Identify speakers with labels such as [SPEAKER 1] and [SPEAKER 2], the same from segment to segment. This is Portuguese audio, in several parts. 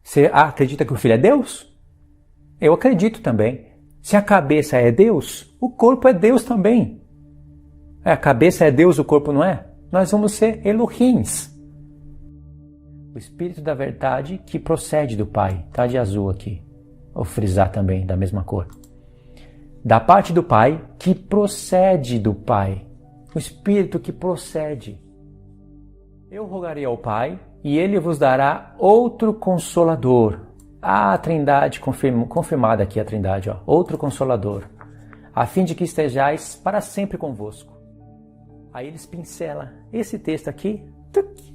[SPEAKER 1] Você acredita que o Filho é Deus? Eu acredito também. Se a cabeça é Deus, o corpo é Deus também. A cabeça é Deus, o corpo não é? Nós vamos ser Elohims. O Espírito da Verdade que procede do Pai. Está de azul aqui. Vou frisar também, da mesma cor. Da parte do Pai, que procede do Pai. O Espírito que procede. Eu rogarei ao Pai, e Ele vos dará outro Consolador. A Trindade, confirmada aqui a Trindade. Outro Consolador. A fim de que estejais para sempre convosco. Aí eles pincelam esse texto aqui. Tuc.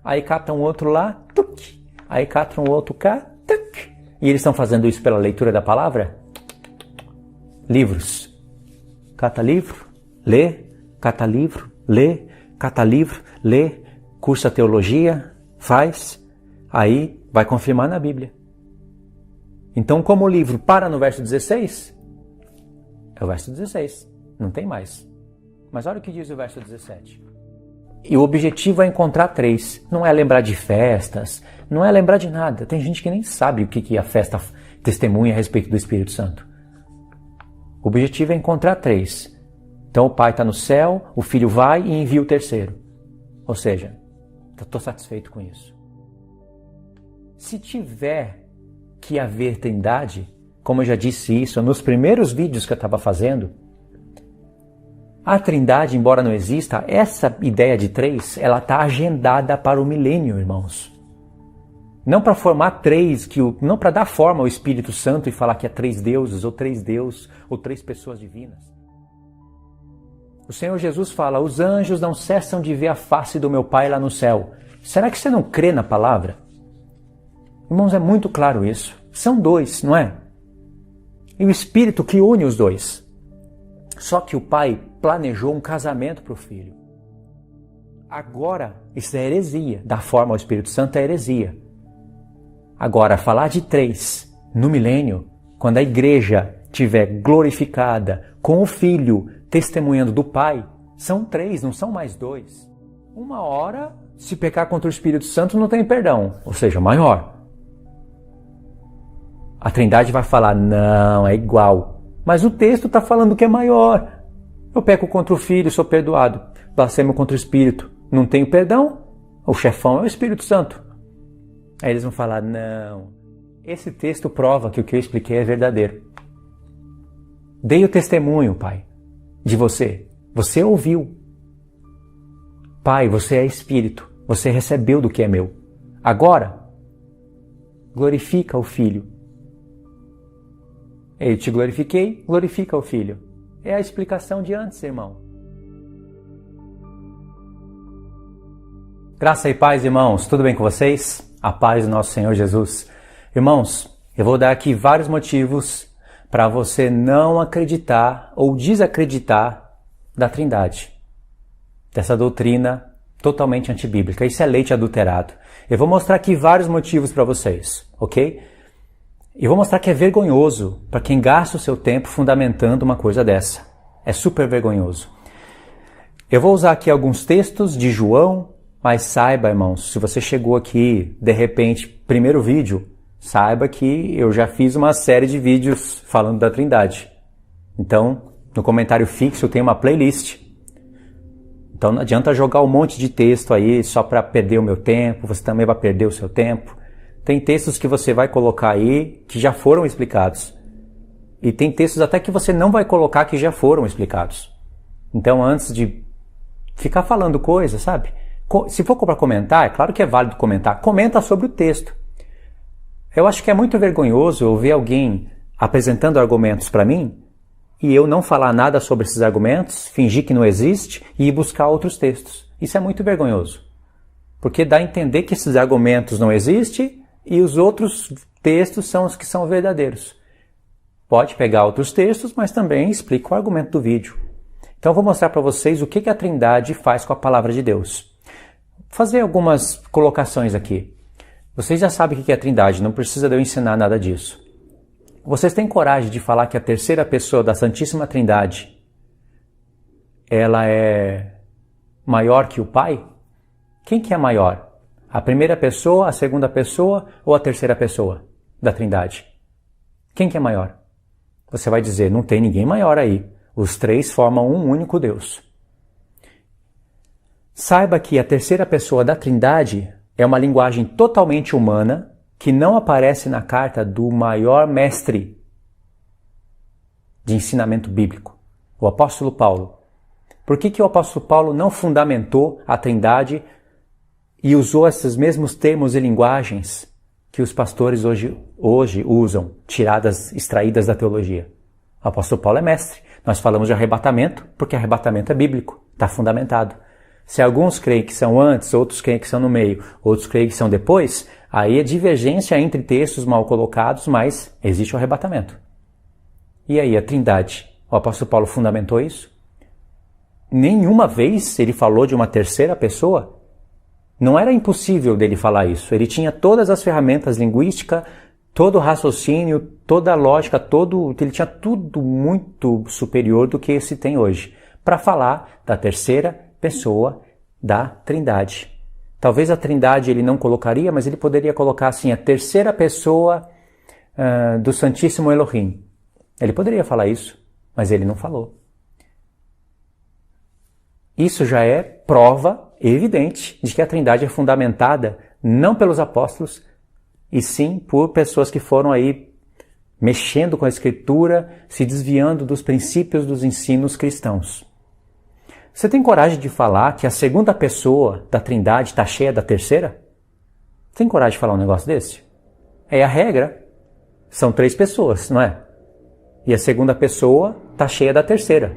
[SPEAKER 1] Aí catam um outro lá, tuc. Aí catam um outro cá, tuc. E eles estão fazendo isso pela leitura da palavra? Livros. Cata livro, lê, cata livro, lê, cata livro, lê, cursa teologia, faz, aí vai confirmar na Bíblia. Então, como o livro para no verso 16, é o verso 16, não tem mais. Mas olha o que diz o verso 17. E o objetivo é encontrar 3. Não é lembrar de festas, não é lembrar de nada. Tem gente que nem sabe o que a festa testemunha a respeito do Espírito Santo. O objetivo é encontrar 3. Então o Pai está no céu, o Filho vai e envia o terceiro. Ou seja, estou satisfeito com isso. Se tiver que haver Trindade, como eu já disse isso nos primeiros vídeos que eu estava fazendo, a Trindade, embora não exista, essa ideia de 3, ela está agendada para o milênio, irmãos. Não para formar 3, não para dar forma ao Espírito Santo e falar que é 3 deuses, ou 3 deuses, ou 3 pessoas divinas. O Senhor Jesus fala, os anjos não cessam de ver a face do meu Pai lá no céu. Será que você não crê na palavra? Irmãos, é muito claro isso. São 2, não é? E o Espírito que une os 2. Só que o Pai planejou um casamento para o Filho. Agora, isso é heresia. Dar forma ao Espírito Santo é heresia. Agora, falar de 3 no milênio, quando a igreja estiver glorificada com o Filho testemunhando do Pai, são 3, não são mais 2. Uma hora, se pecar contra o Espírito Santo, não tem perdão, ou seja, maior. A Trindade vai falar, não, é igual. Mas o texto está falando que é maior. Eu peco contra o Filho, sou perdoado. Blasfemo contra o Espírito, não tenho perdão? O chefão é o Espírito Santo. Aí eles vão falar, não, esse texto prova que o que eu expliquei é verdadeiro. Dei o testemunho, Pai, de você. Você ouviu. Pai, você é Espírito. Você recebeu do que é meu. Agora, glorifica o Filho. Eu te glorifiquei, glorifica o Filho. É a explicação de antes, irmão. Graça e paz, irmãos. Tudo bem com vocês? A paz do nosso Senhor Jesus. Irmãos, eu vou dar aqui vários motivos para você não acreditar ou desacreditar da Trindade. Dessa doutrina totalmente antibíblica. Isso é leite adulterado. Eu vou mostrar aqui vários motivos para vocês, ok? E vou mostrar que é vergonhoso para quem gasta o seu tempo fundamentando uma coisa dessa. É super vergonhoso. Eu vou usar aqui alguns textos de João, mas saiba, irmãos, se você chegou aqui, de repente, primeiro vídeo, saiba que eu já fiz uma série de vídeos falando da Trindade. Então, no comentário fixo tem uma playlist. Então não adianta jogar um monte de texto aí só para perder o meu tempo, você também vai perder o seu tempo. Tem textos que você vai colocar aí que já foram explicados. E tem textos até que você não vai colocar que já foram explicados. Então, antes de ficar falando coisa, sabe? Se for para comentar, é claro que é válido comentar. Comenta sobre o texto. Eu acho que é muito vergonhoso eu ver alguém apresentando argumentos para mim e eu não falar nada sobre esses argumentos, fingir que não existe e ir buscar outros textos. Isso é muito vergonhoso. Porque dá a entender que esses argumentos não existem e os outros textos são os que são verdadeiros. Pode pegar outros textos, mas também explica o argumento do vídeo. Então eu vou mostrar para vocês o que a Trindade faz com a palavra de Deus. Vou fazer algumas colocações aqui. Vocês já sabem o que é a Trindade, não precisa de eu ensinar nada disso. Vocês têm coragem de falar que a terceira pessoa da Santíssima Trindade ela é maior que o Pai? Quem que é maior? A primeira pessoa, a segunda pessoa ou a terceira pessoa da Trindade? Quem que é maior? Você vai dizer, não tem ninguém maior aí. Os três formam um único Deus. Saiba que a terceira pessoa da Trindade é uma linguagem totalmente humana que não aparece na carta do maior mestre de ensinamento bíblico, o apóstolo Paulo. Por que o apóstolo Paulo não fundamentou a Trindade e usou esses mesmos termos e linguagens que os pastores hoje usam, extraídas da teologia? O apóstolo Paulo é mestre. Nós falamos de arrebatamento porque arrebatamento é bíblico, está fundamentado. Se alguns creem que são antes, outros creem que são no meio, outros creem que são depois, aí é divergência entre textos mal colocados, mas existe o arrebatamento. E aí a Trindade, o apóstolo Paulo fundamentou isso? Nenhuma vez ele falou de uma terceira pessoa? Não era impossível dele falar isso. Ele tinha todas as ferramentas linguísticas, todo o raciocínio, toda a lógica, ele tinha tudo muito superior do que se tem hoje para falar da terceira pessoa da Trindade. Talvez a Trindade ele não colocaria, mas ele poderia colocar assim, a terceira pessoa do Santíssimo Elohim. Ele poderia falar isso, mas ele não falou. Isso já é prova evidente de que a Trindade é fundamentada não pelos apóstolos, e sim por pessoas que foram aí mexendo com a Escritura, se desviando dos princípios dos ensinos cristãos. Você tem coragem de falar que a segunda pessoa da Trindade está cheia da terceira? Tem coragem de falar um negócio desse? É a regra. São 3 pessoas, não é? E a segunda pessoa está cheia da terceira.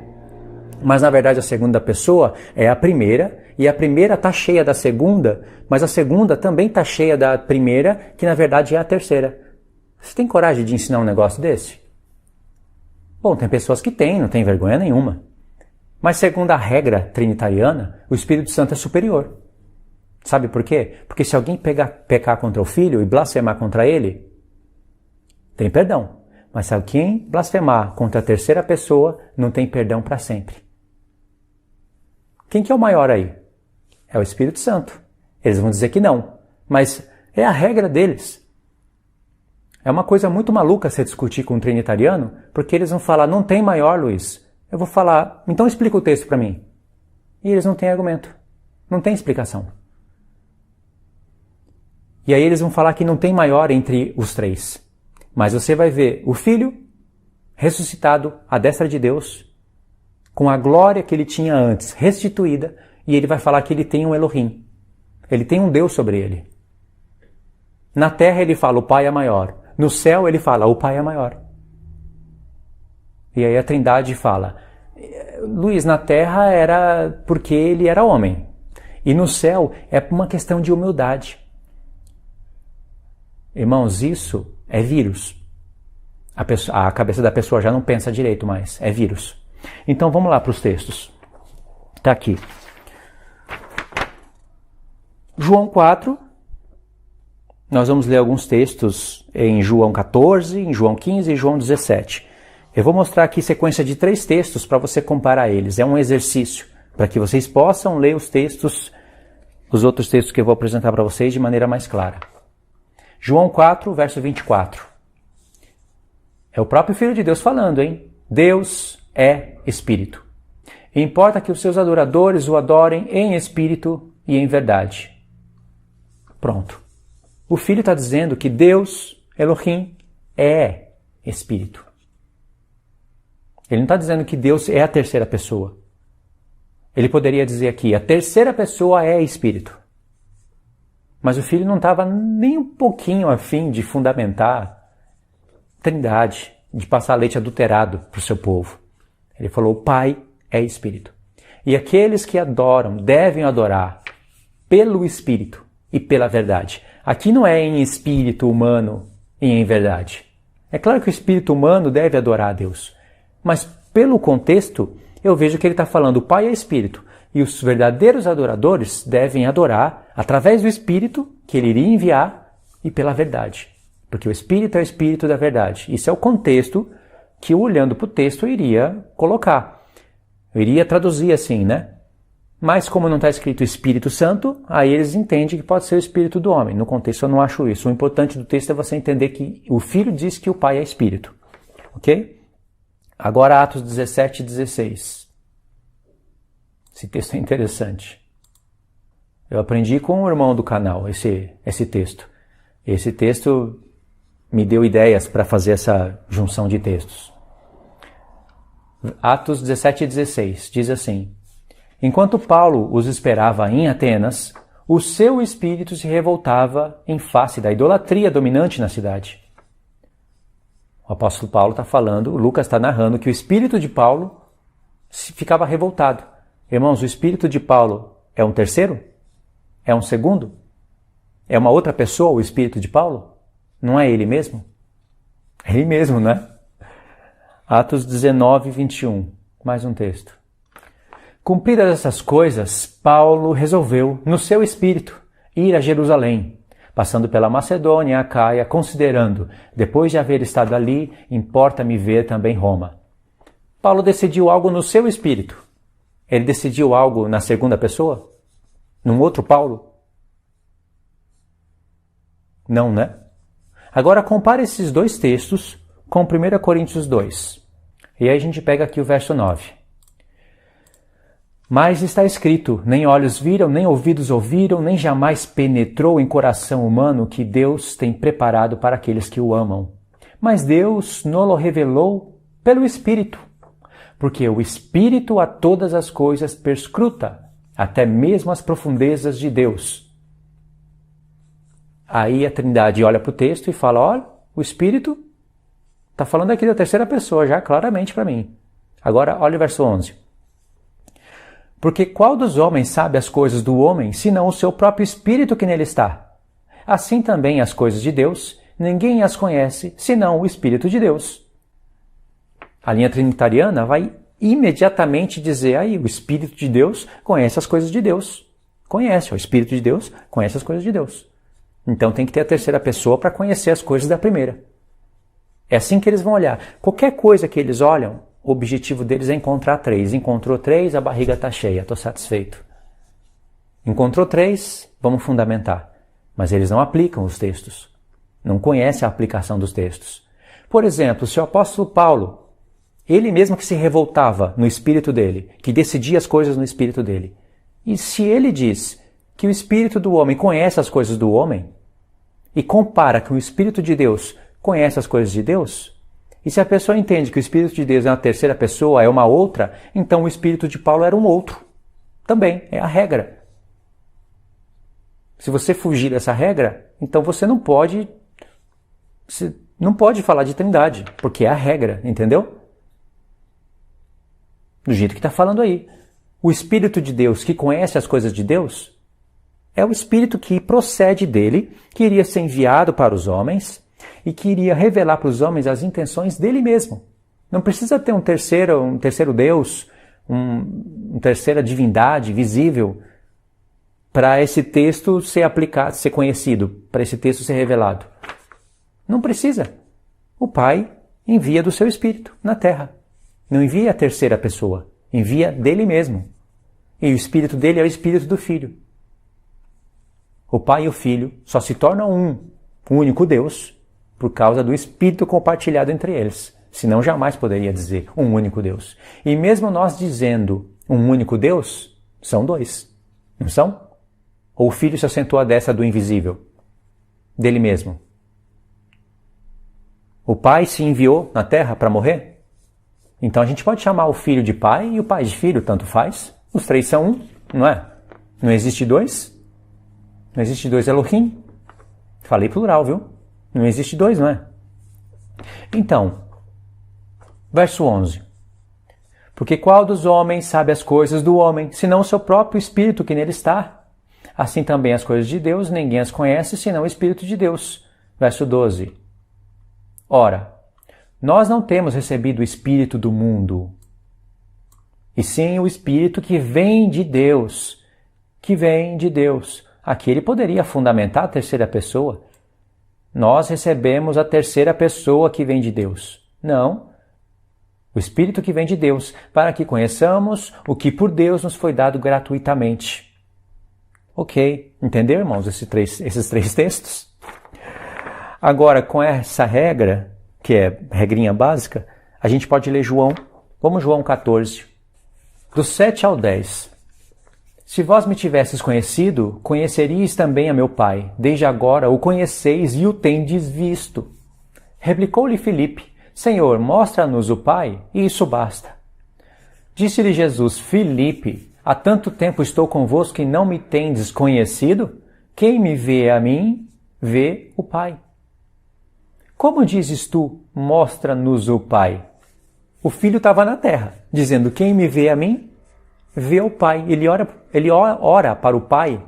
[SPEAKER 1] Mas na verdade a segunda pessoa é a primeira, e a primeira está cheia da segunda, mas a segunda também está cheia da primeira, que na verdade é a terceira. Você tem coragem de ensinar um negócio desse? Bom, tem pessoas que têm, não tem vergonha nenhuma. Mas segundo a regra trinitariana, o Espírito Santo é superior. Sabe por quê? Porque se alguém pecar contra o Filho e blasfemar contra ele, tem perdão. Mas se alguém blasfemar contra a terceira pessoa, não tem perdão para sempre. Quem que é o maior aí? É o Espírito Santo. Eles vão dizer que não, mas é a regra deles. É uma coisa muito maluca você discutir com um trinitariano, porque eles vão falar, não tem maior, Luiz. Eu vou falar, então explica o texto para mim. E eles não têm argumento. Não tem explicação. E aí eles vão falar que não tem maior entre os 3. Mas você vai ver o Filho ressuscitado à destra de Deus, com a glória que ele tinha antes, restituída, e ele vai falar que ele tem um Elohim. Ele tem um Deus sobre ele. Na terra ele fala, o Pai é maior. No céu ele fala, o Pai é maior. E aí a Trindade fala, Luiz, na terra era porque ele era homem. E no céu é uma questão de humildade. Irmãos, isso é vírus. A cabeça da pessoa já não pensa direito mais. É vírus. Então vamos lá para os textos. Está aqui. João 4. Nós vamos ler alguns textos em João 14, em João 15 e João 17. Eu vou mostrar aqui sequência de 3 textos para você comparar eles. É um exercício para que vocês possam ler os textos, os outros textos que eu vou apresentar para vocês de maneira mais clara. João 4, verso 24. É o próprio Filho de Deus falando, hein? Deus é Espírito. E importa que os seus adoradores o adorem em espírito e em verdade. Pronto. O Filho está dizendo que Deus, Elohim, é Espírito. Ele não está dizendo que Deus é a terceira pessoa. Ele poderia dizer aqui, a terceira pessoa é Espírito. Mas o Filho não estava nem um pouquinho a fim de fundamentar Trindade, de passar leite adulterado para o seu povo. Ele falou, o Pai é Espírito. E aqueles que adoram devem adorar pelo Espírito e pela verdade. Aqui não é em espírito humano e em verdade. É claro que o espírito humano deve adorar a Deus. Mas pelo contexto, eu vejo que ele está falando o Pai é Espírito. E os verdadeiros adoradores devem adorar através do Espírito que ele iria enviar e pela verdade. Porque o Espírito é o Espírito da verdade. Isso é o contexto que, olhando para o texto, eu iria colocar. Eu iria traduzir assim, né? Mas como não está escrito Espírito Santo, aí eles entendem que pode ser o Espírito do homem. No contexto eu não acho isso. O importante do texto é você entender que o Filho diz que o Pai é Espírito. Ok? Agora Atos 17 e 16. Esse texto é interessante. Eu aprendi com o irmão do canal esse texto. Esse texto me deu ideias para fazer essa junção de textos. Atos 17 e 16 diz assim: Enquanto Paulo os esperava em Atenas, o seu espírito se revoltava em face da idolatria dominante na cidade. O apóstolo Paulo está falando, Lucas está narrando que o espírito de Paulo ficava revoltado. Irmãos, o espírito de Paulo é um terceiro? É um segundo? É uma outra pessoa o espírito de Paulo? Não é ele mesmo? É ele mesmo, né? Atos 19, 21. Mais um texto. Cumpridas essas coisas, Paulo resolveu, no seu espírito, ir a Jerusalém, passando pela Macedônia e Acaia, considerando, depois de haver estado ali, importa-me ver também Roma. Paulo decidiu algo no seu espírito. Ele decidiu algo na segunda pessoa? Num outro Paulo? Não, né? Agora compare esses dois textos com 1 Coríntios 2. E aí a gente pega aqui o verso 9. Mas está escrito, nem olhos viram, nem ouvidos ouviram, nem jamais penetrou em coração humano que Deus tem preparado para aqueles que o amam. Mas Deus nos revelou pelo Espírito, porque o Espírito a todas as coisas perscruta, até mesmo as profundezas de Deus. Aí a Trindade olha para o texto e fala, olha, o Espírito está falando aqui da terceira pessoa já claramente para mim. Agora olha o verso 11. Porque qual dos homens sabe as coisas do homem, senão o seu próprio Espírito que nele está? Assim também as coisas de Deus, ninguém as conhece, senão o Espírito de Deus. A linha trinitariana vai imediatamente dizer, aí, o Espírito de Deus conhece as coisas de Deus. Conhece, o Espírito de Deus conhece as coisas de Deus. Então tem que ter a terceira pessoa para conhecer as coisas da primeira. É assim que eles vão olhar. Qualquer coisa que eles olham, o objetivo deles é encontrar 3. Encontrou 3, a barriga está cheia, estou satisfeito. Encontrou 3, vamos fundamentar. Mas eles não aplicam os textos. Não conhecem a aplicação dos textos. Por exemplo, se o apóstolo Paulo, ele mesmo que se revoltava no espírito dele, que decidia as coisas no espírito dele, e se ele diz que o espírito do homem conhece as coisas do homem, e compara que o Espírito de Deus conhece as coisas de Deus, e se a pessoa entende que o Espírito de Deus é uma terceira pessoa, é uma outra, então o Espírito de Paulo era um outro. Também, é a regra. Se você fugir dessa regra, então você não pode falar de Trindade, porque é a regra, entendeu? Do jeito que está falando aí. O Espírito de Deus que conhece as coisas de Deus é o Espírito que procede dele, que iria ser enviado para os homens e que iria revelar para os homens as intenções dele mesmo. Não precisa ter um terceiro Deus, uma terceira divindade visível para esse texto ser aplicado, ser conhecido, para esse texto ser revelado. Não precisa. O Pai envia do seu Espírito na Terra. Não envia a terceira pessoa, envia dele mesmo. E o Espírito dele é o Espírito do Filho. O Pai e o Filho só se tornam um único Deus por causa do Espírito compartilhado entre eles. Senão jamais poderia dizer um único Deus. E mesmo nós dizendo um único Deus, são 2. Não são? Ou o Filho se assentou à destra do invisível, dele mesmo. O Pai se enviou na Terra para morrer? Então a gente pode chamar o Filho de Pai e o Pai de Filho, tanto faz. Os 3 são um, não é? Não existe 2? Não existe 2 Elohim? Falei plural, viu? Não existe 2, não é? Então, verso 11. Porque qual dos homens sabe as coisas do homem, senão o seu próprio Espírito que nele está? Assim também as coisas de Deus, ninguém as conhece, senão o Espírito de Deus. Verso 12. Ora, nós não temos recebido o Espírito do mundo, e sim o Espírito que vem de Deus, Aqui ele poderia fundamentar a terceira pessoa. Nós recebemos a terceira pessoa que vem de Deus. Não. O Espírito que vem de Deus, para que conheçamos o que por Deus nos foi dado gratuitamente. Ok, entendeu, irmãos, esses três textos? Agora, com essa regra, que é regrinha básica, a gente pode ler João. Vamos João 14, do 7 ao 10. Se vós me tivesses conhecido, conheceríeis também a meu Pai. Desde agora o conheceis e o tendes visto. Replicou-lhe Filipe: Senhor, mostra-nos o Pai, e isso basta. Disse-lhe Jesus: Filipe, há tanto tempo estou convosco e não me tendes conhecido? Quem me vê a mim, vê o Pai. Como dizes tu, mostra-nos o Pai? O Filho estava na terra, dizendo: quem me vê a mim, vê o Pai. Ele ora para o Pai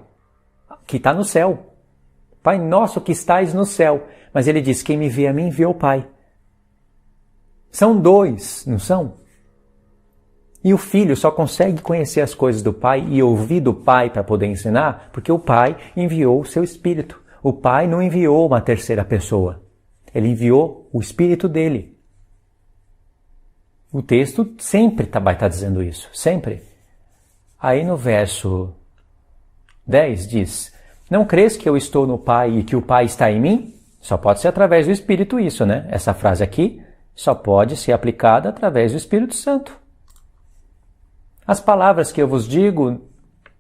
[SPEAKER 1] que está no céu. Pai nosso que estais no céu. Mas ele diz: quem me vê a mim, vê o Pai. São dois, não são? E o Filho só consegue conhecer as coisas do Pai e ouvir do Pai para poder ensinar, porque o Pai enviou o seu Espírito. O Pai não enviou uma terceira pessoa. Ele enviou o Espírito dele. O texto sempre vai estar dizendo isso, sempre. Aí no verso 10 diz: não crês que eu estou no Pai e que o Pai está em mim? Só pode ser através do Espírito isso, né? Essa frase aqui só pode ser aplicada através do Espírito Santo. As palavras que eu vos digo,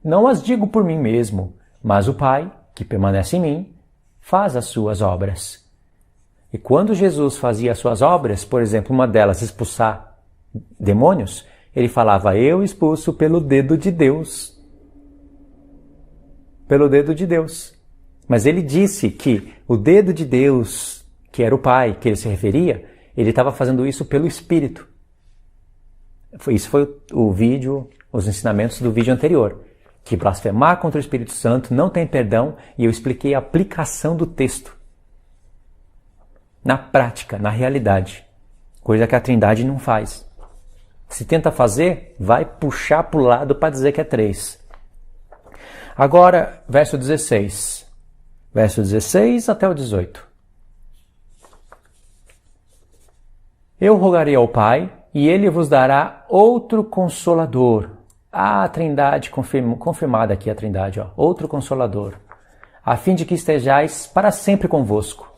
[SPEAKER 1] não as digo por mim mesmo, mas o Pai, que permanece em mim, faz as suas obras. E quando Jesus fazia as suas obras, por exemplo, uma delas expulsar demônios, ele falava: eu expulso pelo dedo de Deus. Pelo dedo de Deus. Mas ele disse que o dedo de Deus, que era o Pai, que ele se referia, ele estava fazendo isso pelo Espírito. Isso foi o vídeo, os ensinamentos do vídeo anterior. Que blasfemar contra o Espírito Santo não tem perdão, e eu expliquei a aplicação do texto. Na prática, na realidade. Coisa que a Trindade não faz. Se tenta fazer, vai puxar para o lado para dizer que é 3. Agora, verso 16. Verso 16 até o 18. Eu rogarei ao Pai, e Ele vos dará outro Consolador. A Trindade, confirmada aqui a Trindade, ó, outro Consolador, a fim de que estejais para sempre convosco.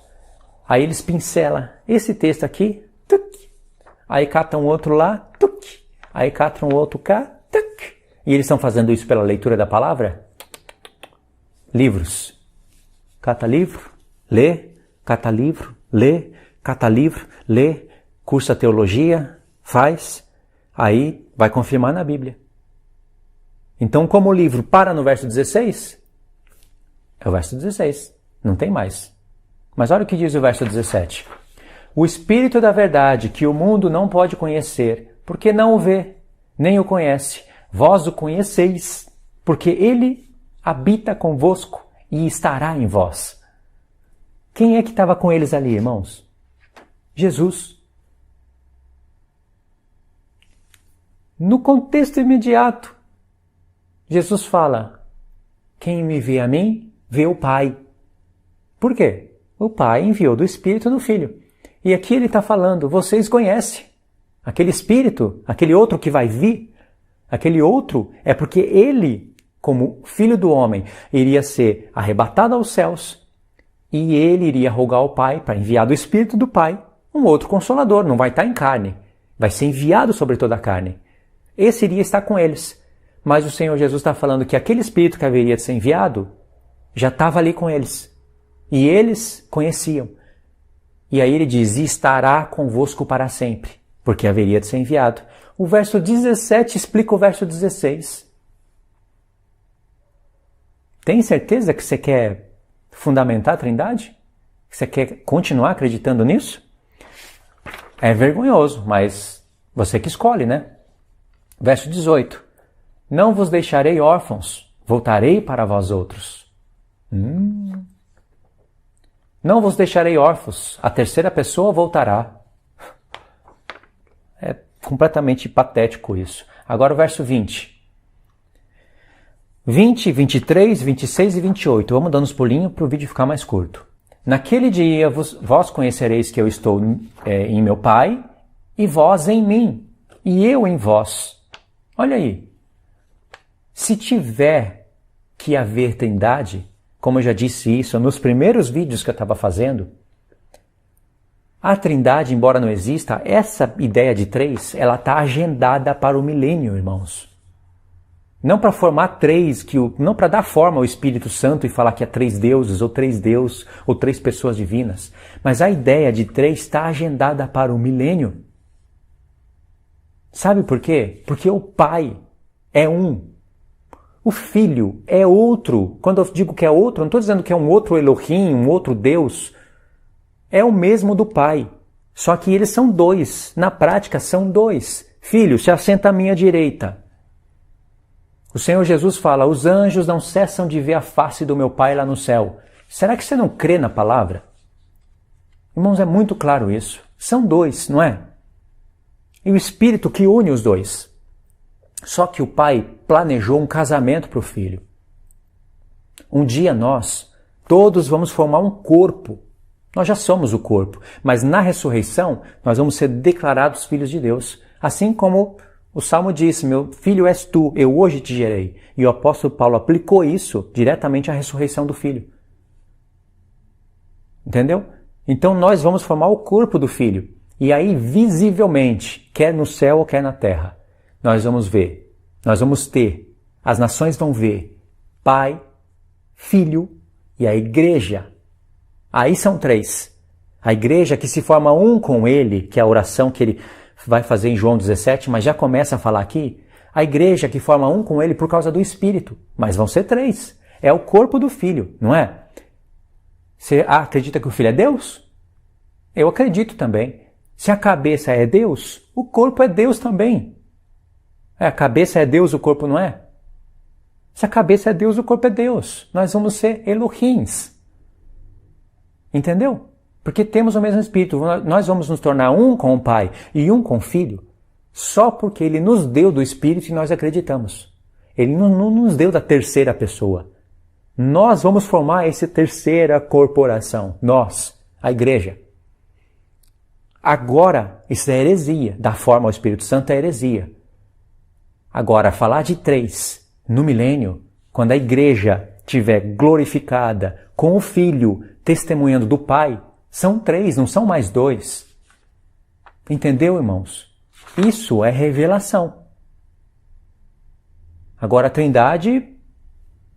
[SPEAKER 1] Aí eles pincelam esse texto aqui, tuc, aí catam outro lá, tuc, aí catam outro cá, tuc, e eles estão fazendo isso pela leitura da palavra? Livros. Cata livro, lê, cata livro, lê, cata livro, lê, cursa teologia, faz, aí vai confirmar na Bíblia. Então, como o livro para no verso 16, é o verso 16, não tem mais. Mas olha o que diz o verso 17. O Espírito da verdade, que o mundo não pode conhecer, porque não o vê, nem o conhece. Vós o conheceis, porque ele habita convosco e estará em vós. Quem é que estava com eles ali, irmãos? Jesus. No contexto imediato, Jesus fala: quem me vê a mim, vê o Pai. Por quê? O Pai enviou do Espírito no Filho. E aqui ele está falando: vocês conhecem aquele Espírito, aquele outro que vai vir. Aquele outro é porque ele, como Filho do Homem, iria ser arrebatado aos céus e ele iria rogar ao Pai para enviar do Espírito do Pai um outro Consolador. Não vai estar em carne, vai ser enviado sobre toda a carne. Esse iria estar com eles. Mas o Senhor Jesus está falando que aquele Espírito que haveria de ser enviado já estava ali com eles. E eles conheciam. E aí ele diz: e estará convosco para sempre, porque haveria de ser enviado. O verso 17 explica o verso 16. Tem certeza que você quer fundamentar a Trindade? Que você quer continuar acreditando nisso? É vergonhoso, mas você que escolhe, né? Verso 18. Não vos deixarei órfãos, voltarei para vós outros. Não vos deixarei órfãos, a terceira pessoa voltará. É completamente patético isso. Agora o verso 20. 20, 23, 26 e 28. Vamos dando uns pulinhos para o vídeo ficar mais curto. Naquele dia vós conhecereis que eu estou em meu Pai, e vós em mim, e eu em vós. Olha aí. Se tiver que haver trindade, como eu já disse isso nos primeiros vídeos que eu estava fazendo, a trindade, embora não exista, essa ideia de três, ela está agendada para o milênio, irmãos. Não para formar três, não para dar forma ao Espírito Santo e falar que é três deuses, ou três deuses, ou três pessoas divinas. Mas a ideia de três está agendada para o milênio. Sabe por quê? Porque o Pai é um. O Filho é outro. Quando eu digo que é outro, não estou dizendo que é um outro Elohim, um outro Deus. É o mesmo do Pai. Só que eles são dois. Na prática, são dois. Filho, se assenta à minha direita. O Senhor Jesus fala, os anjos não cessam de ver a face do meu Pai lá no céu. Será que você não crê na palavra? Irmãos, é muito claro isso. São dois, não é? E o Espírito que une os dois. Só que o Pai planejou um casamento para o Filho. Um dia nós, todos vamos formar um corpo. Nós já somos o corpo, mas na ressurreição nós vamos ser declarados filhos de Deus. Assim como o Salmo disse, meu filho és tu, eu hoje te gerei. E o apóstolo Paulo aplicou isso diretamente à ressurreição do Filho. Entendeu? Então nós vamos formar o corpo do Filho. E aí, visivelmente, quer no céu ou quer na terra, nós vamos ver, nós vamos ter, as nações vão ver Pai, Filho e a Igreja. Aí são três. A Igreja que se forma um com Ele, que é a oração que Ele vai fazer em João 17, mas já começa a falar aqui, a Igreja que forma um com Ele por causa do Espírito, mas vão ser três. É o corpo do Filho, não é? Você acredita que o Filho é Deus? Eu acredito também. Se a cabeça é Deus, o corpo é Deus também. A cabeça é Deus, o corpo não é? Se a cabeça é Deus, o corpo é Deus. Nós vamos ser Elohims. Entendeu? Porque temos o mesmo Espírito. Nós vamos nos tornar um com o Pai e um com o Filho só porque Ele nos deu do Espírito e nós acreditamos. Ele não nos deu da terceira pessoa. Nós vamos formar essa terceira corporação. Nós, a Igreja. Agora, isso é heresia. Dar forma ao Espírito Santo é heresia. Agora, falar de três no milênio, quando a Igreja estiver glorificada com o Filho testemunhando do Pai, são três, não são mais dois. Entendeu, irmãos? Isso é revelação. Agora a Trindade,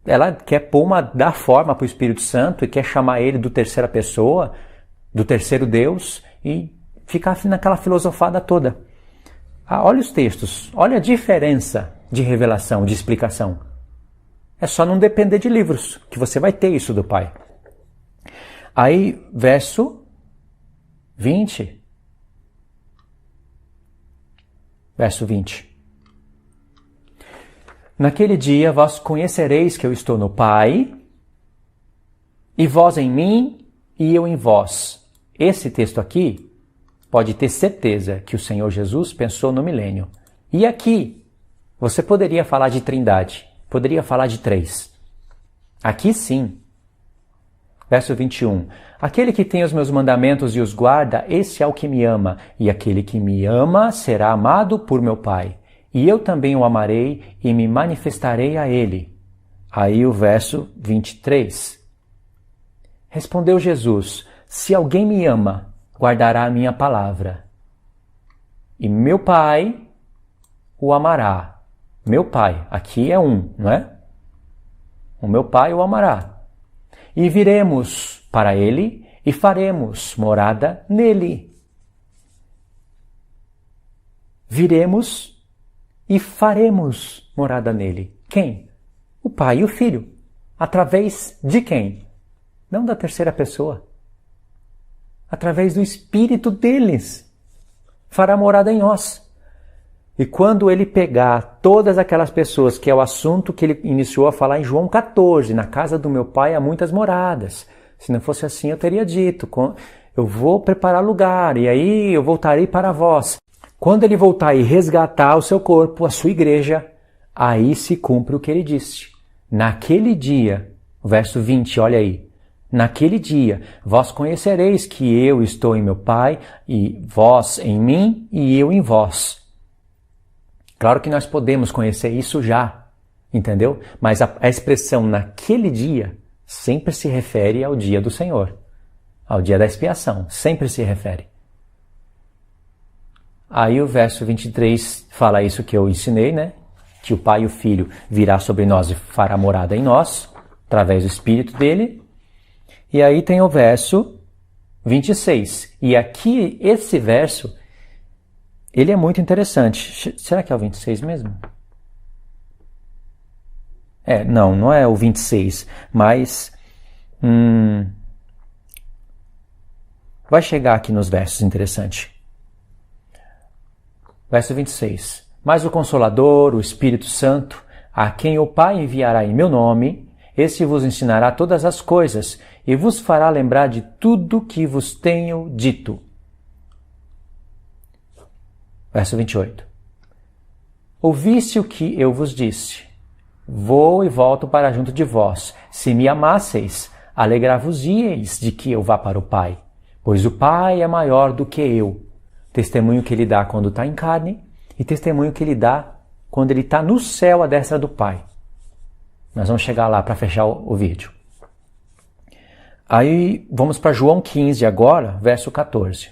[SPEAKER 1] ela quer dar forma para o Espírito Santo e quer chamar ele do terceira pessoa, do terceiro Deus e ficar naquela filosofada toda. Olha os textos, olha a diferença de revelação, de explicação. É só não depender de livros, que você vai ter isso do Pai. Aí, verso 20. Verso 20. Naquele dia vós conhecereis que eu estou no Pai, e vós em mim, e eu em vós. Esse texto aqui pode ter certeza que o Senhor Jesus pensou no milênio. E aqui, você poderia falar de trindade, poderia falar de três. Aqui sim. Verso 21. Aquele que tem os meus mandamentos e os guarda, esse é o que me ama. E aquele que me ama será amado por meu Pai. E eu também o amarei e me manifestarei a ele. Aí o verso 23. Respondeu Jesus, se alguém me ama, guardará a minha palavra. E meu Pai o amará. Meu Pai, aqui é um, não é? O meu Pai o amará. E viremos para ele e faremos morada nele. Viremos e faremos morada nele. Quem? O Pai e o Filho. Através de quem? Não da terceira pessoa. Através do Espírito deles. Fará morada em nós. E quando ele pegar todas aquelas pessoas, que é o assunto que ele iniciou a falar em João 14, na casa do meu Pai há muitas moradas. Se não fosse assim, eu teria dito, eu vou preparar lugar, e aí eu voltarei para vós. Quando ele voltar e resgatar o seu corpo, a sua igreja, aí se cumpre o que ele disse. Naquele dia, verso 20, olha aí, Naquele dia, vós conhecereis que eu estou em meu Pai, e vós em mim, e eu em vós. Claro que nós podemos conhecer isso já, entendeu? Mas a expressão naquele dia sempre se refere ao dia do Senhor, ao dia da expiação, sempre se refere. Aí o verso 23 fala isso que eu ensinei, né? Que o Pai e o Filho virá sobre nós e fará morada em nós, através do Espírito dele. E aí tem o verso 26. E aqui, esse verso, ele é muito interessante. Será que é o 26 mesmo? Não é o 26, mas vai chegar aqui nos versos, interessante. Verso 26. Mas o Consolador, o Espírito Santo, a quem o Pai enviará em meu nome, esse vos ensinará todas as coisas e vos fará lembrar de tudo que vos tenho dito. Verso 28. Ouviste o que eu vos disse. Vou e volto para junto de vós. Se me amasseis, alegrar-vos-íeis de que eu vá para o Pai, pois o Pai é maior do que eu. Testemunho que ele dá quando está em carne e testemunho que ele dá quando ele está no céu à destra do Pai. Nós vamos chegar lá para fechar o vídeo. Aí vamos para João 15 agora, verso 14.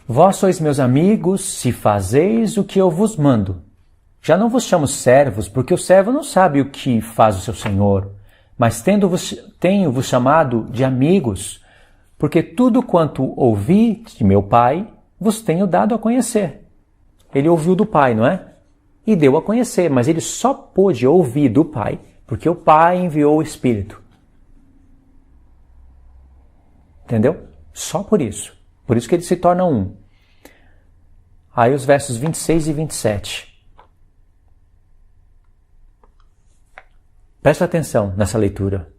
[SPEAKER 1] Vós sois meus amigos, se fazeis o que eu vos mando. Já não vos chamo servos, porque o servo não sabe o que faz o seu senhor, mas tenho-vos chamado de amigos, porque tudo quanto ouvi de meu Pai, vos tenho dado a conhecer. Ele ouviu do Pai, não é? E deu a conhecer, mas ele só pôde ouvir do Pai, porque o Pai enviou o Espírito. Entendeu? Só por isso. Por isso que ele se torna um. Aí os versos 26 e 27. Presta atenção nessa leitura.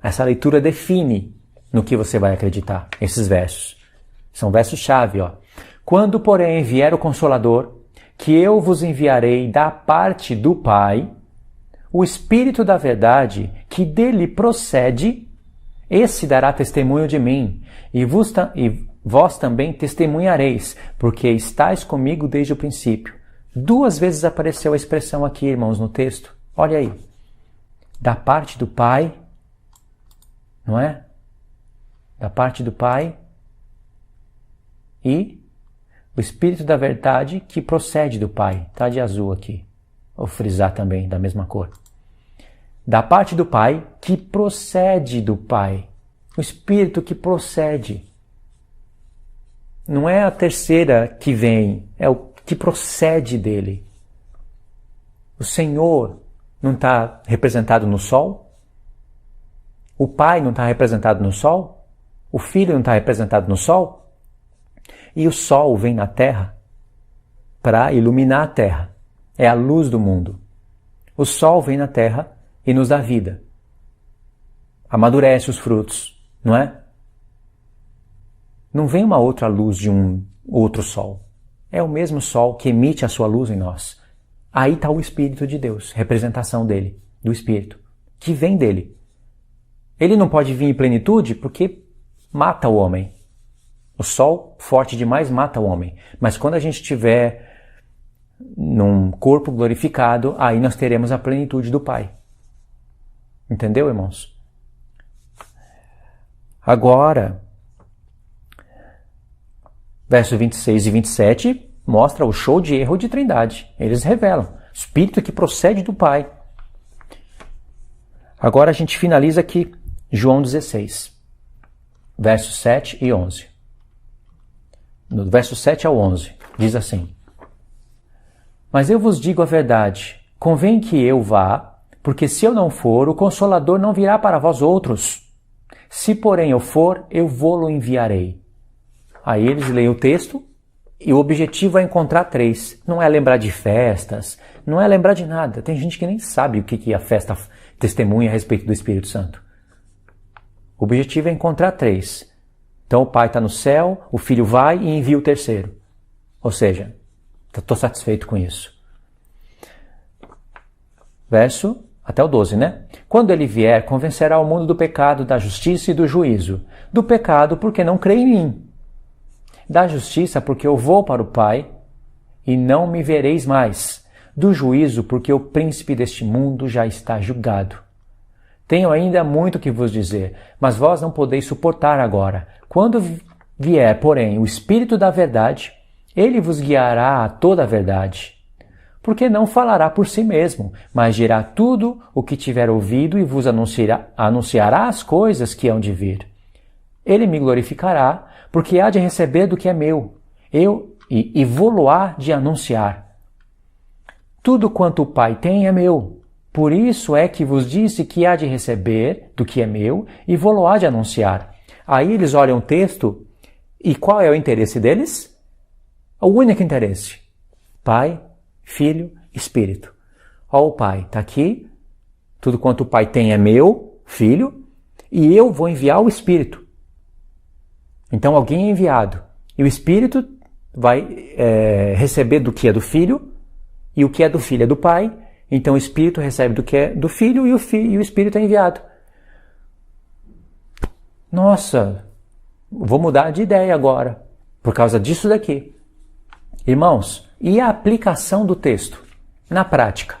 [SPEAKER 1] Essa leitura define no que você vai acreditar, esses versos. São versos-chave, ó. Quando, porém, vier o Consolador, que eu vos enviarei da parte do Pai, o Espírito da verdade, que dele procede, esse dará testemunho de mim, e vós também testemunhareis, porque estáis comigo desde o princípio. 2 vezes apareceu a expressão aqui, irmãos, no texto. Olha aí. Da parte do Pai, não é? Da parte do Pai e o Espírito da verdade que procede do Pai. Está de azul aqui. Vou frisar também, da mesma cor. Da parte do Pai que procede do Pai. O Espírito que procede. Não é a terceira que vem, é o que procede dele. O Senhor não está representado no Sol? O Pai não está representado no Sol? O Filho não está representado no Sol? E o Sol vem na Terra para iluminar a Terra. É a luz do mundo. O Sol vem na Terra e nos dá vida. Amadurece os frutos, não é? Não vem uma outra luz de um outro Sol. É o mesmo Sol que emite a sua luz em nós. Aí está o Espírito de Deus, representação dele, do Espírito, que vem dele. Ele não pode vir em plenitude porque mata o homem. O sol forte demais mata o homem. Mas quando a gente estiver num corpo glorificado, aí nós teremos a plenitude do Pai. Entendeu, irmãos? Agora, versos 26 e 27 mostra o show de erro de trindade. Eles revelam. Espírito que procede do Pai. Agora a gente finaliza aqui João 16, versos 7 e 11. No verso 7 ao 11, diz assim: Mas eu vos digo a verdade, convém que eu vá, porque se eu não for, o Consolador não virá para vós outros. Se, porém, eu for, eu vou-lo enviarei. Aí eles leem o texto, e o objetivo é encontrar 3. Não é lembrar de festas, não é lembrar de nada. Tem gente que nem sabe o que a festa testemunha a respeito do Espírito Santo. O objetivo é encontrar 3. Então o Pai está no céu, o Filho vai e envia o terceiro. Ou seja, estou satisfeito com isso. Até o 12, né? Quando ele vier, convencerá o mundo do pecado, da justiça e do juízo. Do pecado, porque não crê em mim. Da justiça, porque eu vou para o Pai e não me vereis mais. Do juízo, porque o príncipe deste mundo já está julgado. Tenho ainda muito que vos dizer, mas vós não podeis suportar agora. Quando vier, porém, o Espírito da verdade, ele vos guiará a toda a verdade. Porque não falará por si mesmo, mas dirá tudo o que tiver ouvido e vos anunciará as coisas que hão de vir. Ele me glorificará, porque há de receber do que é meu, e vou-lo-á de anunciar. Tudo quanto o Pai tem é meu. Por isso é que vos disse que há de receber do que é meu e vou-lo-á de anunciar. Aí eles olham o texto e qual é o interesse deles? O único interesse. Pai, Filho, Espírito. Ó, o Pai está aqui, tudo quanto o Pai tem é meu, Filho, e eu vou enviar o Espírito. Então alguém é enviado e o Espírito vai receber do que é do Filho e o que é do Filho é do Pai. Então o Espírito recebe do que é do Filho e o Espírito é enviado. Nossa, vou mudar de ideia agora, por causa disso daqui. Irmãos, e a aplicação do texto na prática?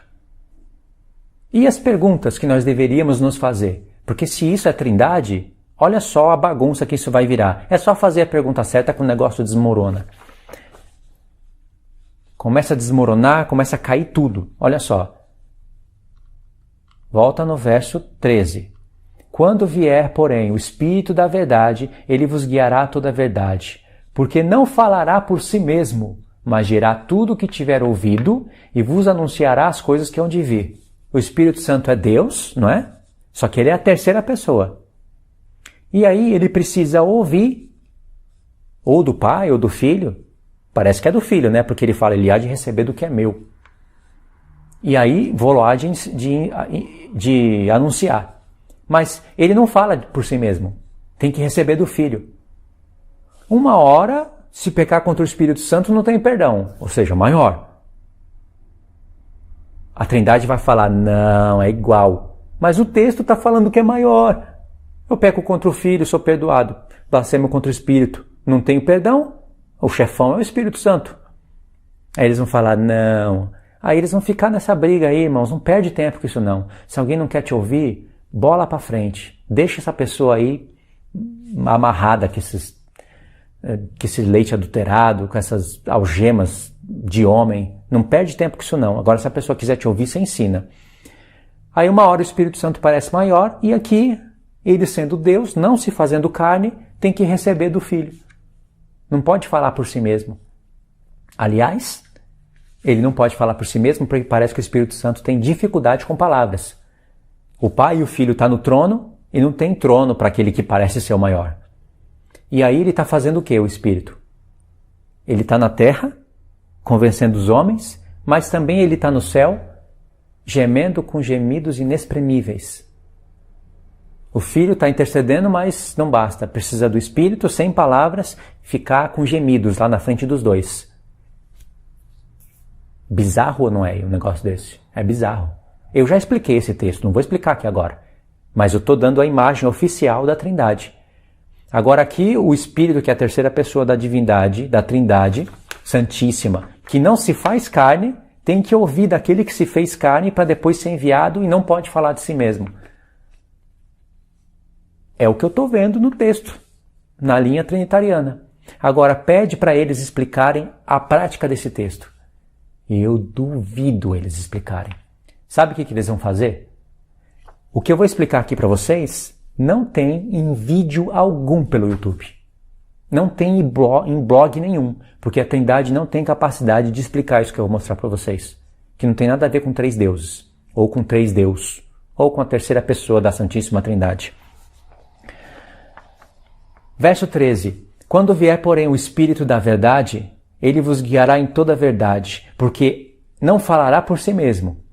[SPEAKER 1] E as perguntas que nós deveríamos nos fazer? Porque se isso é trindade, olha só a bagunça que isso vai virar. É só fazer a pergunta certa que o negócio desmorona. Começa a desmoronar, começa a cair tudo. Olha só. Volta no verso 13. Quando vier, porém, o Espírito da verdade, ele vos guiará a toda a verdade, porque não falará por si mesmo, mas dirá tudo o que tiver ouvido e vos anunciará as coisas que hão de vir. O Espírito Santo é Deus, não é? Só que ele é a terceira pessoa. E aí ele precisa ouvir, ou do Pai, ou do Filho. Parece que é do Filho, né? Porque ele fala, ele há de receber do que é meu. E aí vou lá de anunciar. Mas ele não fala por si mesmo. Tem que receber do Filho. Uma hora, se pecar contra o Espírito Santo, não tem perdão. Ou seja, maior. A Trindade vai falar, não, é igual. Mas o texto está falando que é maior. Eu peco contra o Filho, sou perdoado. Blasfemo contra o Espírito, não tenho perdão. O chefão é o Espírito Santo. Aí eles vão falar, não. Aí eles vão ficar nessa briga aí, irmãos. Não perde tempo com isso, não. Se alguém não quer te ouvir, bola para frente. Deixa essa pessoa aí amarrada com esse leite adulterado, com essas algemas de homem. Não perde tempo com isso, não. Agora, se a pessoa quiser te ouvir, você ensina. Aí uma hora o Espírito Santo parece maior e aqui, ele sendo Deus, não se fazendo carne, tem que receber do Filho. Não pode falar por si mesmo. Aliás, ele não pode falar por si mesmo porque parece que o Espírito Santo tem dificuldade com palavras. O Pai e o Filho estão no trono e não tem trono para aquele que parece ser o maior. E aí ele está fazendo o quê, o Espírito? Ele está na terra, convencendo os homens, mas também ele está no céu, gemendo com gemidos inexprimíveis. O Filho está intercedendo, mas não basta. Precisa do Espírito, sem palavras, ficar com gemidos lá na frente dos dois. Bizarro ou não é um negócio desse? É bizarro. Eu já expliquei esse texto, não vou explicar aqui agora. Mas eu estou dando a imagem oficial da Trindade. Agora aqui, o Espírito, que é a terceira pessoa da divindade, da Trindade Santíssima, que não se faz carne, tem que ouvir daquele que se fez carne para depois ser enviado e não pode falar de si mesmo. É o que eu estou vendo no texto, na linha trinitariana. Agora, pede para eles explicarem a prática desse texto. E eu duvido eles explicarem. Sabe o que eles vão fazer? O que eu vou explicar aqui para vocês não tem em vídeo algum pelo YouTube. Não tem em blog nenhum, porque a Trindade não tem capacidade de explicar isso que eu vou mostrar para vocês. Que não tem nada a ver com 3 deuses, ou com 3 Deus, ou com a terceira pessoa da Santíssima Trindade. Verso 13. Quando vier, porém, o Espírito da verdade, ele vos guiará em toda a verdade, porque não falará por si mesmo,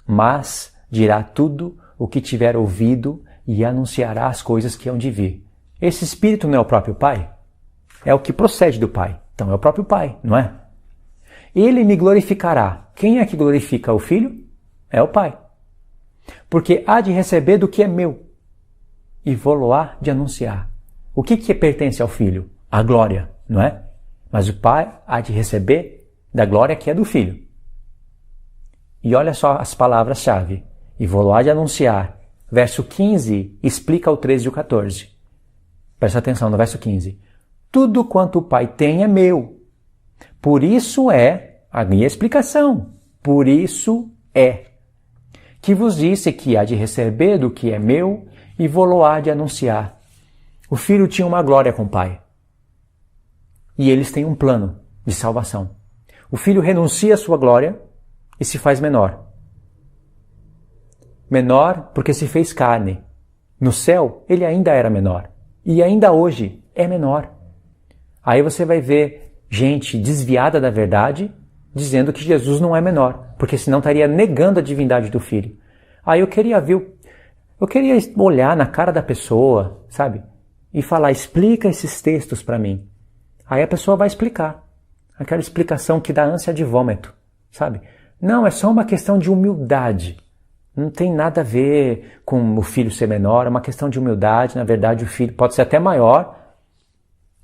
[SPEAKER 1] mas dirá tudo o que tiver ouvido e anunciará as coisas que hão de vir. Esse Espírito não é o próprio Pai? É o que procede do Pai. Então é o próprio Pai, não é? Ele me glorificará. Quem é que glorifica o Filho? É o Pai. Porque há de receber do que é meu, e vou-lo-á de anunciar. O que pertence ao Filho? A glória, não é? Mas o Pai há de receber da glória que é do Filho. E olha só as palavras-chave. E vou-lo-á de anunciar. Verso 15 explica o 13 e o 14. Presta atenção no verso 15. Tudo quanto o Pai tem é meu. Por isso é, a minha explicação, por isso é, que vos disse que há de receber do que é meu e vou-lo-á de anunciar. O Filho tinha uma glória com o Pai. E eles têm um plano de salvação. O Filho renuncia à sua glória e se faz menor. Menor porque se fez carne. No céu, ele ainda era menor. E ainda hoje é menor. Aí você vai ver gente desviada da verdade dizendo que Jesus não é menor, porque senão estaria negando a divindade do Filho. Aí eu queria olhar na cara da pessoa, sabe? E falar, explica esses textos para mim. Aí a pessoa vai explicar. Aquela explicação que dá ânsia de vômito, sabe? Não, é só uma questão de humildade. Não tem nada a ver com o filho ser menor, é uma questão de humildade. Na verdade, o filho pode ser até maior,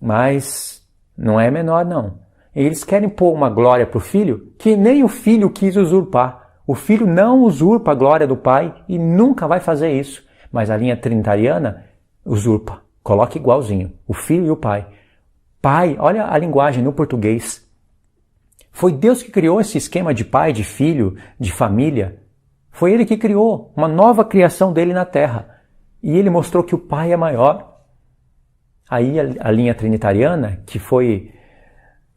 [SPEAKER 1] mas não é menor, não. Eles querem pôr uma glória para o filho que nem o filho quis usurpar. O filho não usurpa a glória do pai e nunca vai fazer isso. Mas a linha trinitariana usurpa. Coloca igualzinho, o filho e o pai. Pai, olha a linguagem no português. Foi Deus que criou esse esquema de pai, de filho, de família. Foi Ele que criou uma nova criação dele na Terra. E Ele mostrou que o Pai é maior. Aí a linha trinitariana, que foi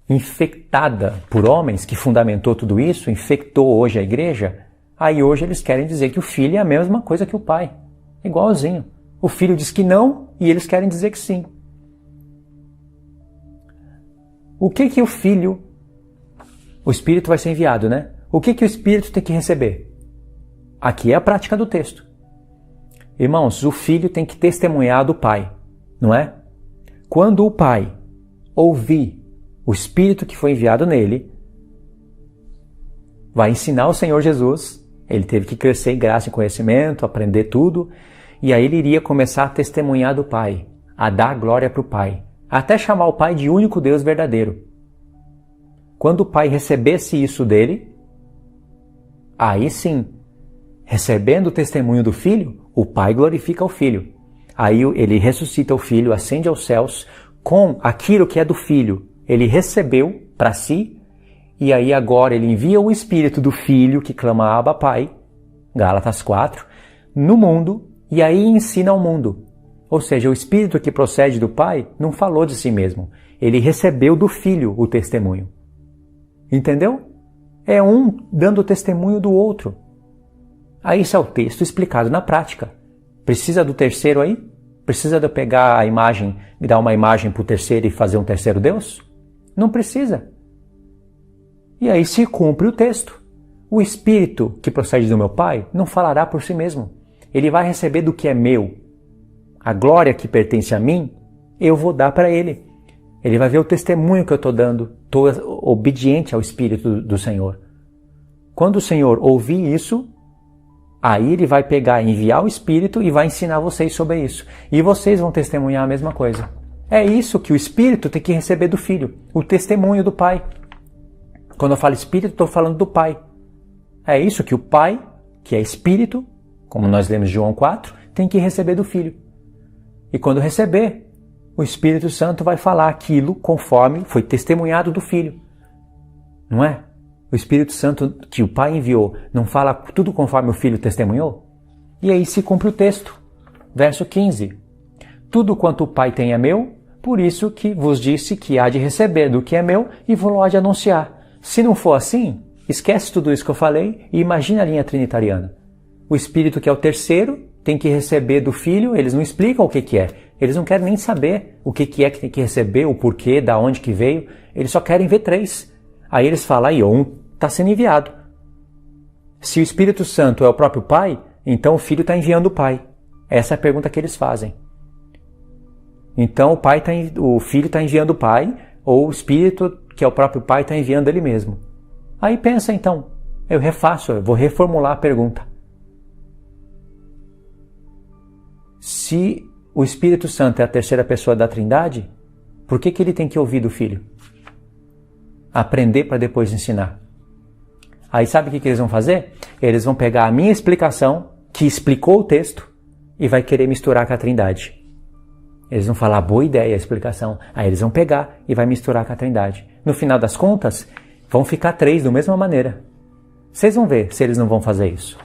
[SPEAKER 1] infectada por homens, que fundamentou tudo isso, infectou hoje a igreja, aí hoje eles querem dizer que o Filho é a mesma coisa que o Pai. Igualzinho. O Filho diz que não e eles querem dizer que sim. O que o Filho... O Espírito vai ser enviado, né? O que o Espírito tem que receber? Aqui é a prática do texto. Irmãos, o Filho tem que testemunhar do Pai, não é? Quando o Pai ouvir o Espírito que foi enviado nele, vai ensinar o Senhor Jesus. Ele teve que crescer em graça e conhecimento, aprender tudo, e aí ele iria começar a testemunhar do Pai, a dar glória para o Pai, até chamar o Pai de único Deus verdadeiro. Quando o Pai recebesse isso dele, aí sim, recebendo o testemunho do Filho, o Pai glorifica o Filho. Aí ele ressuscita o Filho, ascende aos céus com aquilo que é do Filho. Ele recebeu para si, e aí agora ele envia o Espírito do Filho, que clama Abba Pai, Gálatas 4, no mundo, e aí ensina ao mundo. Ou seja, o Espírito que procede do Pai não falou de si mesmo. Ele recebeu do Filho o testemunho. Entendeu? É um dando testemunho do outro. Aí isso é o texto explicado na prática. Precisa do terceiro aí? Precisa de eu pegar a imagem e dar uma imagem para o terceiro e fazer um terceiro Deus? Não precisa. E aí se cumpre o texto. O Espírito que procede do meu Pai não falará por si mesmo. Ele vai receber do que é meu. A glória que pertence a mim, eu vou dar para ele. Ele vai ver o testemunho que eu estou dando. Estou obediente ao Espírito do Senhor. Quando o Senhor ouvir isso, aí ele vai pegar, enviar o Espírito e vai ensinar vocês sobre isso. E vocês vão testemunhar a mesma coisa. É isso que o Espírito tem que receber do Filho. O testemunho do Pai. Quando eu falo Espírito, estou falando do Pai. É isso que o Pai, que é Espírito, como nós lemos em João 4, tem que receber do Filho. E quando receber, o Espírito Santo vai falar aquilo conforme foi testemunhado do Filho. Não é? O Espírito Santo que o Pai enviou não fala tudo conforme o Filho testemunhou? E aí se cumpre o texto. Verso 15. Tudo quanto o Pai tem é meu, por isso que vos disse que há de receber do que é meu e vou-lo há de anunciar. Se não for assim, esquece tudo isso que eu falei e imagina a linha trinitariana. O Espírito que é o terceiro tem que receber do Filho, eles não explicam o que é. Eles não querem nem saber o que é que tem que receber, o porquê, da onde que veio. Eles só querem ver 3. Aí eles falam, aí um está sendo enviado. Se o Espírito Santo é o próprio Pai, então o Filho está enviando o Pai. Essa é a pergunta que eles fazem. Então o Filho está enviando o Pai, ou o Espírito, que é o próprio Pai, está enviando ele mesmo. Aí pensa então, eu vou reformular a pergunta. Se o Espírito Santo é a terceira pessoa da Trindade, por que ele tem que ouvir do Filho? Aprender para depois ensinar. Aí sabe o que eles vão fazer? Eles vão pegar a minha explicação, que explicou o texto, e vai querer misturar com a Trindade. Eles vão falar, boa ideia a explicação. Aí eles vão pegar e vai misturar com a Trindade. No final das contas, vão ficar 3 da mesma maneira. Vocês vão ver se eles não vão fazer isso.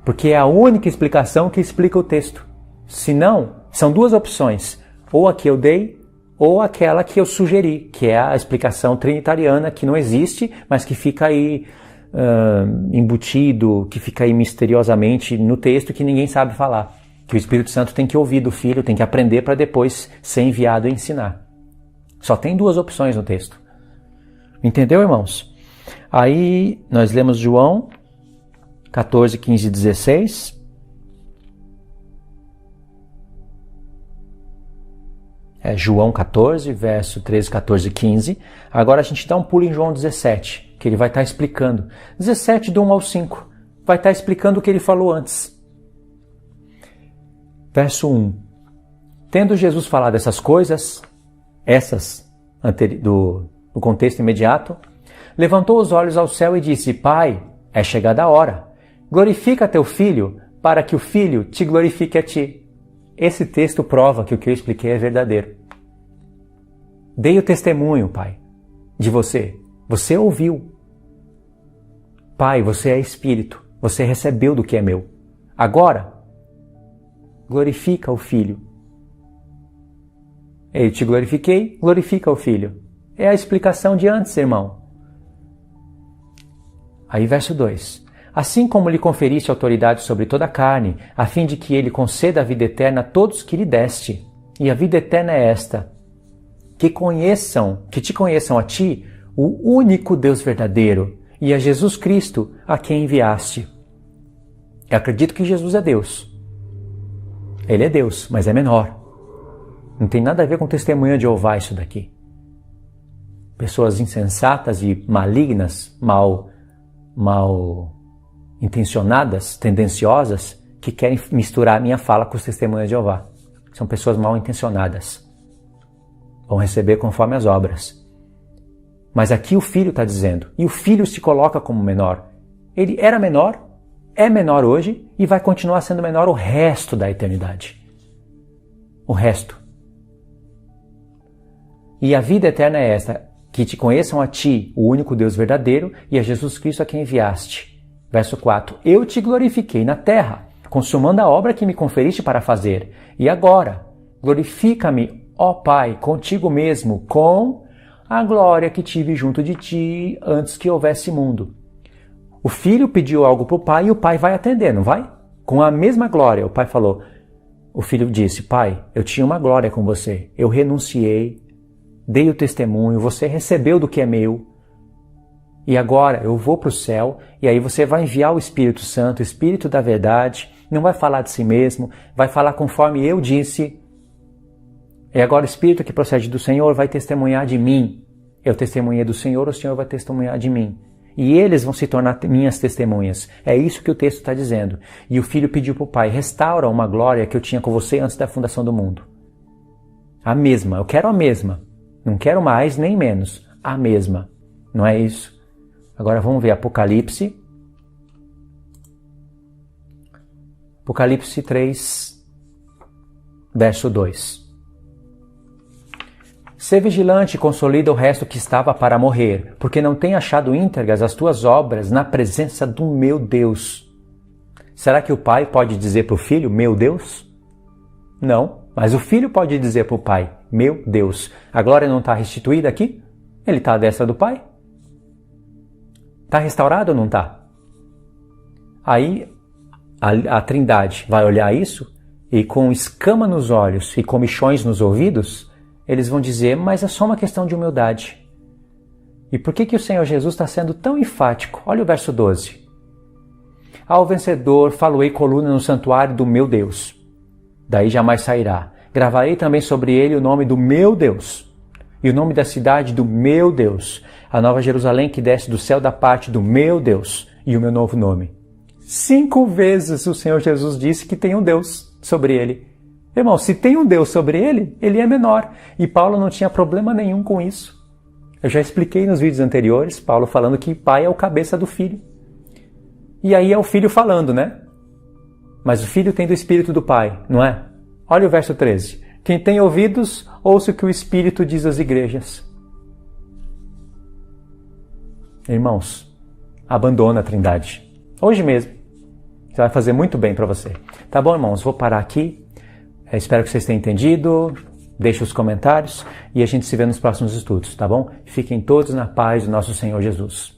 [SPEAKER 1] Porque é a única explicação que explica o texto. Se não, são 2 opções. Ou a que eu dei, ou aquela que eu sugeri, que é a explicação trinitariana, que não existe, mas que fica aí embutido, que fica aí misteriosamente no texto, que ninguém sabe falar. Que o Espírito Santo tem que ouvir do Filho, tem que aprender para depois ser enviado e ensinar. Só tem 2 opções no texto. Entendeu, irmãos? Aí nós lemos João 14, 15 e 16. João 14, verso 13, 14 e 15. Agora a gente dá um pulo em João 17, que ele vai estar explicando. 17, do 1 ao 5. Vai estar explicando o que ele falou antes. Verso 1. Tendo Jesus falado essas coisas, do contexto imediato, levantou os olhos ao céu e disse, Pai, é chegada a hora. Glorifica teu Filho, para que o Filho te glorifique a ti. Esse texto prova que o que eu expliquei é verdadeiro. Dei o testemunho, Pai, de você. Você ouviu. Pai, você é Espírito. Você recebeu do que é meu. Agora, glorifica o Filho. Eu te glorifiquei, glorifica o Filho. É a explicação de antes, irmão. Aí verso 2. Assim como lhe conferiste autoridade sobre toda a carne, a fim de que ele conceda a vida eterna a todos que lhe deste. E a vida eterna é esta, que te conheçam a ti, o único Deus verdadeiro, e a Jesus Cristo, a quem enviaste. Eu acredito que Jesus é Deus. Ele é Deus, mas é menor. Não tem nada a ver com testemunha de Jeová isso daqui. Pessoas insensatas e malignas, mal intencionadas, tendenciosas, que querem misturar a minha fala com os testemunhas de Jeová. São pessoas mal intencionadas. Vão receber conforme as obras. Mas aqui o Filho está dizendo, e o Filho se coloca como menor. Ele era menor, é menor hoje e vai continuar sendo menor o resto da eternidade. O resto. E a vida eterna é esta, que te conheçam a ti, o único Deus verdadeiro, e a Jesus Cristo a quem enviaste. Verso 4. Eu te glorifiquei na terra, consumando a obra que me conferiste para fazer. E agora, glorifica-me, ó Pai, contigo mesmo, com a glória que tive junto de ti antes que houvesse mundo. O filho pediu algo para o pai e o pai vai atender, não vai? Com a mesma glória. O pai falou, o filho disse, Pai, eu tinha uma glória com você, eu renunciei, dei o testemunho, você recebeu do que é meu, e agora eu vou para o céu, e aí você vai enviar o Espírito Santo, o Espírito da verdade, não vai falar de si mesmo, vai falar conforme eu disse, e agora o Espírito que procede do Senhor vai testemunhar de mim. Eu testemunhei do Senhor, o Senhor vai testemunhar de mim. E eles vão se tornar minhas testemunhas. É isso que o texto está dizendo. E o filho pediu para o pai, restaura uma glória que eu tinha com você antes da fundação do mundo. A mesma, eu quero a mesma. Não quero mais nem menos. A mesma. Não é isso? Agora vamos ver Apocalipse. Apocalipse 3, verso 2. Sê vigilante e consolida o resto que estava para morrer, porque não tem achado íntegras as tuas obras na presença do meu Deus. Será que o pai pode dizer para o filho, meu Deus? Não, mas o filho pode dizer para o pai, meu Deus. A glória não está restituída aqui? Ele está à destra do pai? Está restaurado ou não está? Aí a Trindade vai olhar isso e com escama nos olhos e comichões nos ouvidos, eles vão dizer, mas é só uma questão de humildade. E por que o Senhor Jesus está sendo tão enfático? Olha o verso 12. Ao vencedor faloei coluna no santuário do meu Deus. Daí jamais sairá. Gravarei também sobre ele o nome do meu Deus. E o nome da cidade do meu Deus. A nova Jerusalém que desce do céu da parte do meu Deus. E o meu novo nome. 5 vezes o Senhor Jesus disse que tem um Deus. sobre ele. Irmão, se tem um Deus sobre ele, ele é menor. E Paulo não tinha problema nenhum com isso. Eu já expliquei nos vídeos anteriores, Paulo falando que pai é o cabeça do filho. E aí é o filho falando, né? Mas o filho tem do espírito do pai, não é? Olha o verso 13. Quem tem ouvidos, ouça o que o Espírito diz às igrejas. Irmãos, abandona a Trindade. Hoje mesmo. Você vai fazer muito bem para você. Tá bom, irmãos? Vou parar aqui. Espero que vocês tenham entendido. Deixe os comentários e a gente se vê nos próximos estudos, tá bom? Fiquem todos na paz do nosso Senhor Jesus.